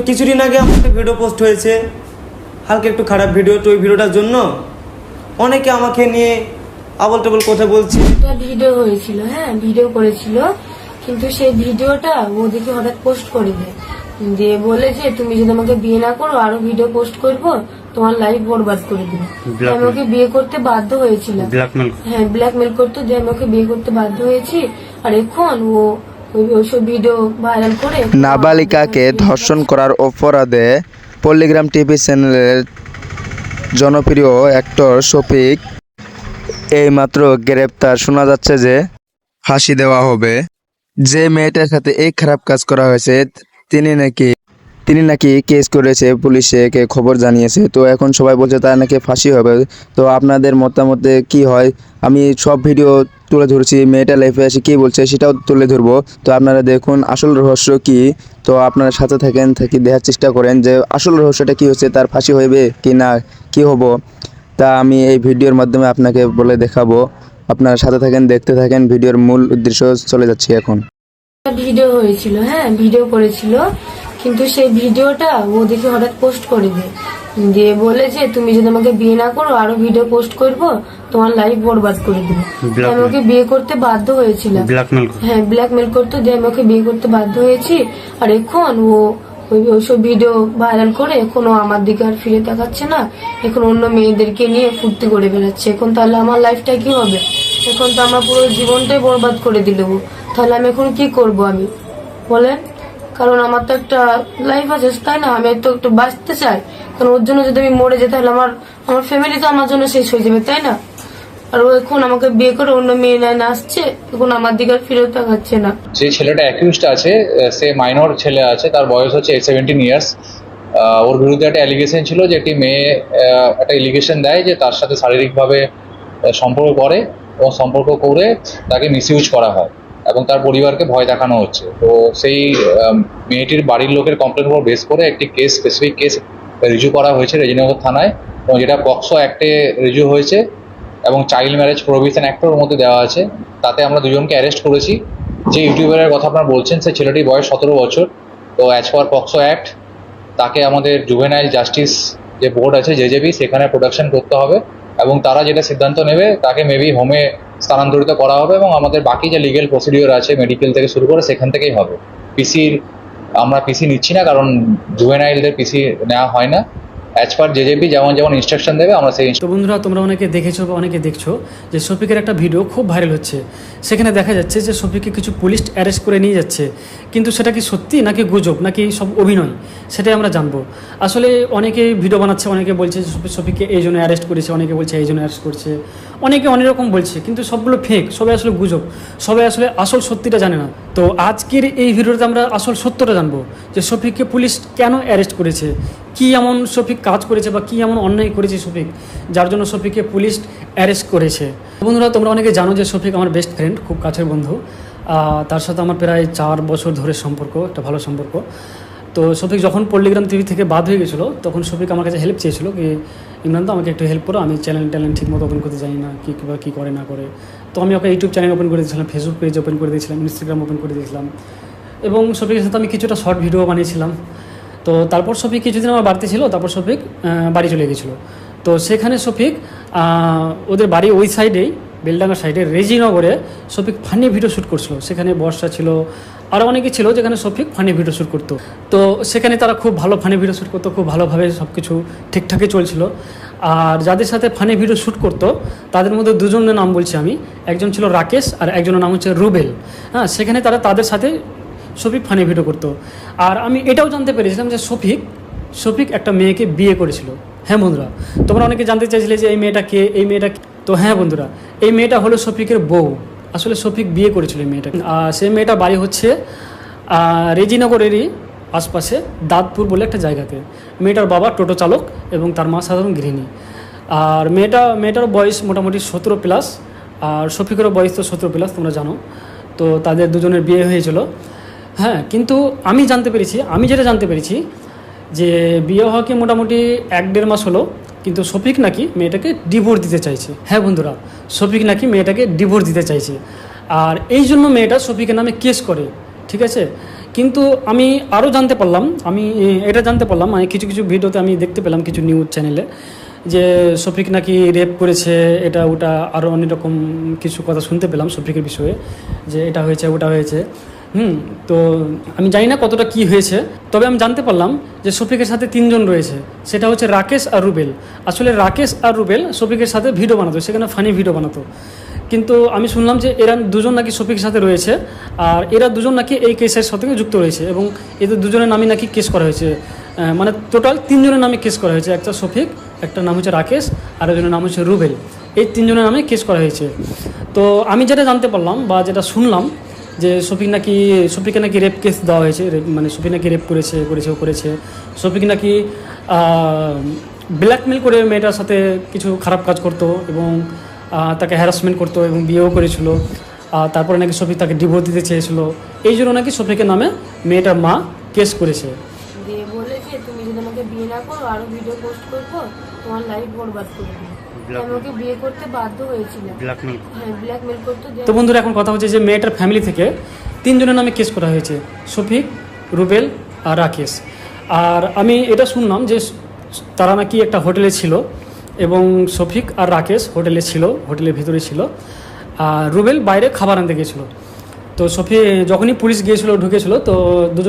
কিছুদিন আগে আমার একটা ভিডিও পোস্ট হয়েছে, হালকা একটু খারাপ ভিডিও। তো ওই ভিডিওটার জন্য অনেকে আমাকে নিয়ে আবল টাবল কথা বলছে। একটা ভিডিও হয়েছিল, হ্যাঁ ভিডিও করেছিল, কিন্তু সেই ভিডিওটা ও দেখে হঠাৎ পোস্ট করে দেয়, দিয়ে বলে যে তুমি যদি আমাকে বিয়ে না করো আরো ভিডিও পোস্ট করবো, তোমার লাইফ বরবাদ করে দিবে। আমি ওকে বিয়ে করতে বাধ্য হয়েছিলাম, হ্যাঁ ব্ল্যাকমেল করতো, যে আমি ওকে বিয়ে করতে বাধ্য হয়েছি। আর এখন ও ওইসব ভিডিও ভাইরাল করে নাবালিকাকে ধর্ষণ করার অপরাধে পল্লিগ্রাম টিভি চ্যানেলের জনপ্রিয় অ্যাক্টর শফিক এইমাত্র গ্রেপ্তার। শোনা যাচ্ছে যে ফাঁসি দেওয়া হবে। যে মেয়েটার সাথে এই খারাপ কাজ করা হয়েছে তিনি নাকি কেস করেছে, পুলিশে খবর জানিয়েছে। তো এখন সবাই বলছে তার নাকি ফাঁসি হবে। তো আপনাদের মতামতে কি হয়? আমি সব ভিডিও তুলে ধরছি, মেয়েটা লাইফে এসে কী বলছে সেটাও তুলে ধরবো। তো আপনারা দেখুন আসল রহস্য কি। তো আপনারা সাথে দেখার চেষ্টা করেন যে আসল রহস্যটা কি হচ্ছে, তার ফাঁসি হইবে কি না, কি হবো, তা আমি এই ভিডিওর মাধ্যমে আপনাকে বলে দেখাবো। আপনারা সাথে থাকেন, দেখতে থাকেন। ভিডিওর মূল উদ্দেশ্য চলে যাচ্ছি এখন। ভিডিও হয়েছিল, হ্যাঁ ভিডিও করেছিল, কিন্তু সেই ভিডিওটা ও দেখে হঠাৎ পোস্ট করে দেয়, দিয়ে বলে যে তুমি যদি আমাকে বিয়ে না করো আরো ভিডিও পোস্ট করবো, তোমার লাইফ বরবাদ করে দিবে। আমি ওকে বিয়ে করতে বাধ্য হয়েছিলাম, হ্যাঁ ব্ল্যাকমেল করতো, দিয়ে আমি ওকে বিয়ে করতে বাধ্য হয়েছি। আর এখন ও ওইসব ভিডিও ভাইরাল করে এখনো আমার দিকে আর ফিরে তাকাচ্ছে না, এখন অন্য মেয়েদেরকে নিয়ে ফুর্তি করে বেড়াচ্ছে। এখন তাহলে আমার লাইফটা কি হবে? এখন তো আমার পুরো জীবনটাই বরবাদ করে দিল। তাহলে আমি এখন কি করব আমি বলেন? কারণ আমার তো একটা লাইফ আছে, তাই না? আমি তো একটু বাঁচতে চাই, কারণ ওর জন্য যদি আমি মরে যাই তাহলে আমার ফ্যামিলি তো আমার জন্য শেষ হয়ে যাবে, তাই না? আর ও এখন আমাকে বিয়ে করে অন্য মেয়ে লাইনে আসছে, এখন আমার দিকে আর ফিরেও তাকাচ্ছে না। যে ছেলেটা অ্যাকিউজড আছে, সে মাইনর ছেলে আছে, তার বয়স হচ্ছে 17 ইয়ার্স। ওর বিরুদ্ধে একটা অ্যালিগেশন ছিল যে একটি মেয়ে একটা এলিগেশন দেয় যে তার সাথে শারীরিকভাবে সম্পর্ক করে এবং সম্পর্ক করে তাকে মিসইউজ করা হয় এবং তার পরিবারকে ভয় দেখানো হচ্ছে। তো সেই মেয়েটির বাড়ির লোকের কমপ্লেনের উপর বেস করে একটি স্পেসিফিক কেস রিজু করা হয়েছে রেজিনগর থানায়, এবং যেটা পক্সো অ্যাক্টে রিজু হয়েছে এবং চাইল্ড ম্যারেজ প্রোহিবিশন অ্যাক্টের মধ্যে দেওয়া আছে। তাতে আমরা দুজনকে অ্যারেস্ট করেছি। যে ইউটিউবারের কথা আপনারা বলছেন সেই ছেলেটির বয়স 17 বছর। তো অ্যাজ পার পক্সো অ্যাক্ট তাকে আমাদের জুভেনাইল জাস্টিস যে বোর্ড আছে জেজেবি, সেখানে প্রোডাকশন করতে হবে এবং তারা যেটা সিদ্ধান্ত নেবে তাকে মেবি হোমে স্থানান্তরিত করা হবে এবং আমাদের বাকি যে লিগেল প্রসিডিওর আছে মেডিকেল থেকে শুরু করে সেখান থেকেই হবে। আমরা পিসি নিচ্ছি না, কারণ জুভেনাইলদের পিসি নেওয়া হয় না। অ্যাজ পার জেজেপি যেমন ইনস্ট্রাকশন দেবে আমরা সেই। তো বন্ধুরা, তোমরা অনেকে দেখেছো বা অনেকে দেখছো যে শফিকের একটা ভিডিও খুব ভাইরাল হচ্ছে। সেখানে দেখা যাচ্ছে যে শফিককে কিছু পুলিশ অ্যারেস্ট করে নিয়ে যাচ্ছে, কিন্তু সেটা কি সত্যি নাকি গুজব নাকি সব অভিনয়, সেটাই আমরা জানবো। আসলে অনেকে ভিডিও বানাচ্ছে, অনেকে বলছে শফিককে এই জন্য অ্যারেস্ট করেছে, অনেকে বলছে এই জন্য অ্যারেস্ট করছে, অনেকে অনেক রকম বলছে, কিন্তু সবগুলো ফেক, সবাই আসলে গুজব, সবাই আসলে আসল সত্যিটা জানে না। তো আজকের এই ভিডিওতে আমরা আসল সত্যটা জানবো যে শফিককে পুলিশ কেন অ্যারেস্ট করেছে, কি এমন শফিক কাজ করেছে বা কি এমন অন্যায় করেছে শফিক যার জন্য শফিককে পুলিশ অ্যারেস্ট করেছে। বন্ধুরা, তোমরা অনেকে জানো যে শফিক আমার বেস্ট ফ্রেন্ড, খুব কাছের বন্ধু। তার সাথে আমার প্রায় 4 বছর ধরে সম্পর্ক, একটা ভালো সম্পর্ক। তো শফিক যখন পল্লিগ্রাম টিভি থেকে বাদ হয়ে গেছিলো তখন শফিক আমার কাছে হেল্প চেয়েছিল কি ইমরান তো আমাকে একটু হেল্প করো, আমি চ্যানেল ঠিক মতো ওপেন করতে জানি না, কী করে না করে। তো আমি ওকে ইউটিউব চ্যানেল ওপেন করে দিয়েছিলাম, ফেসবুক পেজ ওপেন করে দিয়েছিলাম, ইনস্টাগ্রাম ওপেন করে দিয়েছিলাম এবং শফিকের সাথে আমি কিছুটা শর্ট ভিডিও বানিয়েছিলাম। তো তারপর শফিক কিছুদিন আমার বাড়িতে ছিল, তারপর শফিক বাড়ি চলে গেছিলো। তো সেখানে শফিক ওদের বাড়ি ওই সাইডেই, বেলডাঙ্গার সাইডে রেজিনগরে শফিক ফানি ভিডিও শ্যুট করছিল। সেখানে বর্ষা ছিল, আরও অনেকে ছিল যেখানে শফিক ফানি ভিডিও শ্যুট করতো। তো সেখানে তারা খুব ভালো ফানি ভিডিও শ্যুট করতো, খুব ভালোভাবে সব কিছু ঠিকঠাকই চলছিল। আর যাদের সাথে ফানি ভিডিও শ্যুট করতো তাদের মধ্যে দুজনের নাম বলছি আমি, একজন ছিল রাকেশ আর একজনের নাম হচ্ছে রুবেল। হ্যাঁ, সেখানে তাদের সাথে শফিক ফানি ভিডিও করতো। আর আমি এটাও জানতে পেরেছিলাম যে শফিক একটা মেয়েকে বিয়ে করেছিল। হ্যাঁ বন্ধুরা, তোমরা অনেকে জানতে চাইছিলে যে এই মেয়েটা কে, এই মেয়েটা। তো হ্যাঁ বন্ধুরা, এই মেয়েটা হলো শফিকের বউ। আসলে শফিক বিয়ে করেছিল এই মেয়েটা। সেই মেয়েটা বাড়ি হচ্ছে রেজিনগরেরই আশপাশে দাঁতপুর বলে একটা জায়গাতে। মেয়েটার বাবা টোটো চালক এবং তার মা সাধারণ গৃহিণী। আর মেয়েটার বয়স মোটামুটি 17+, আর শফিকেরও বয়স তো 17+, তোমরা জানো। তো তাদের দুজনের বিয়ে হয়েছিল। হ্যাঁ, কিন্তু আমি যেটা জানতে পেরেছি যে বিয়ে হওয়াকে মোটামুটি 1-1.5 মাস হলো, কিন্তু শফিক নাকি মেয়েটাকে ডিভোর্স দিতে চাইছে। হ্যাঁ বন্ধুরা, শফিক নাকি মেয়েটাকে ডিভোর্স দিতে চাইছে। আর এই জন্য মেয়েটা শফিকের নামে কেস করে, ঠিক আছে। কিন্তু আমি আরও জানতে পারলাম, আমি এটা জানতে পারলাম, মানে কিছু কিছু ভিডিওতে আমি দেখতে পেলাম কিছু নিউজ চ্যানেলে যে শফিক নাকি রেপ করেছে, এটা ওটা আরও অনেক রকম কিছু কথা শুনতে পেলাম শফিকের বিষয়ে, যে এটা হয়েছে ওটা হয়েছে। তো আমি জানি না কতটা কি হয়েছে, তবে আমি জানতে পারলাম যে শফিকের সাথে 3 জন রয়েছে, সেটা হচ্ছে রাকেশ আর রুবেল। আসলে রাকেশ আর রুবেল শফিকের সাথে ভিডিও বানাতো, সেখানে ফানি ভিডিও বানাতো, কিন্তু আমি শুনলাম যে এরা দুজন নাকি শফিকের সাথে রয়েছে, আর এরা দুজন নাকি এই কেসের সাথে যুক্ত রয়েছে, এবং এদের দুজনের নামে নাকি কেস করা হয়েছে। মানে টোটাল 3 জনের নামে কেস করা হয়েছে, একটা শফিক, একটা নাম হচ্ছে রাকেশ, আর একজনের নাম হচ্ছে রুবেল। এই 3 জনের নামে কেস করা হয়েছে। তো আমি যেটা জানতে পারলাম বা যেটা শুনলাম যে শফিককে নাকি রেপ কেস দেওয়া হয়েছে, মানে শফিক নাকি রেপ করেছে। শফিক নাকি ব্ল্যাকমেল করে মেয়েটার সাথে কিছু খারাপ কাজ করতো এবং তাকে হ্যারাসমেন্ট করতো এবং বিয়েও করেছিল। তারপরে নাকি শফিক তাকে ডিভোর্স দিতে চেয়েছিল, এই জন্য নাকি শফিকের নামে মেয়েটার মা কেস করেছে। দিয়ে বলেছে তুমি যদি আমাকে বিয়ে না করো আরো ভিডিও পোস্ট করবো, তোমার লাইফ বরবাদ করে দিবে। আমাকে বিয়ে করতে বাধ্য হয়েছিল, হ্যাঁ ব্ল্যাকমেল করতো। তো বন্ধুরা, এখন কথা হচ্ছে যে মেয়েটার ফ্যামিলি থেকে 3 জনের নামে কেস করা হয়েছে, শফিক, রুবেল আর রাকেশ। আর আমি এটা শুনলাম যে তারা নাকি একটা হোটেলে ছিল এবং শফিক আর রাকেশ হোটেলের ভিতরে ছিল, আর রুবেল বাইরে খাবার আনতে গিয়েছিল। তো যখনই পুলিশ ঢুকেছিল তো দুজন